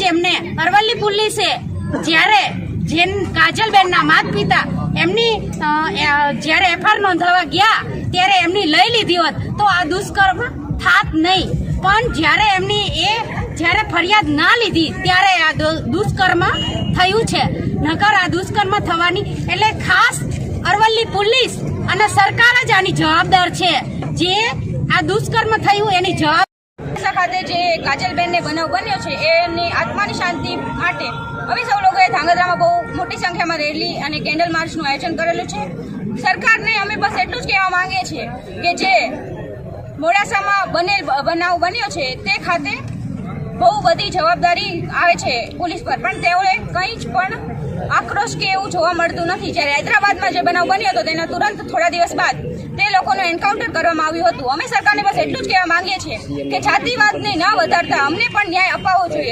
જ એમને અરવલ્લી પોલીસે જ્યારે જેન કાજલબેનના માતા પિતા એમની જ્યારે એફઆઈઆર નોંધાવા ગયા ત્યારે એમની લઈ લીધી હોત તો આ દુષ્કર્મ થાત નહીં, પણ જ્યારે એમની જ્યારે ફરિયાદ ના લીધી ત્યારે આ દુષ્કર્મ થયું છે. નકર આ દુષ્કર્મ થવાની એટલે ખાસ અરવલ્લી પોલીસ અને સરકાર જ આની જવાબદાર છે. જે આ દુષ્કર્મ થયું એની જવાબ ખાતે જે કાજલબેનને બનાવ બન્યો છે એની આત્માની શાંતિ માટે અમે સૌ લોકોએ ધાંગધ્રામાં બહુ મોટી સંખ્યામાં રેલી અને કેન્ડલ માર્ચનું આયોજન કરેલું છે. સરકારને અમે બસ એટલું જ કહેવા માંગીએ છીએ કે જે મોડાસામાં બનાવ બન્યો છે તે ખાતે બહુ બધી જવાબદારી આવે છે પોલીસ પર, પણ તેઓએ કંઈ જ પણ આક્રોશ કે એવું જોવા મળતું નથી. જ્યારે હૈદરાબાદમાં જે બનાવ બન્યો હતો તેના તુરંત થોડા દિવસ બાદ તે લોકોનું એન્કાઉન્ટર કરવામાં આવ્યું હતું. અમે સરકારને બસ એટલું જ કહેવા માંગીએ છીએ કે જાતિવાદને ન વધારતા અમને પણ ન્યાય અપાવવો જોઈએ.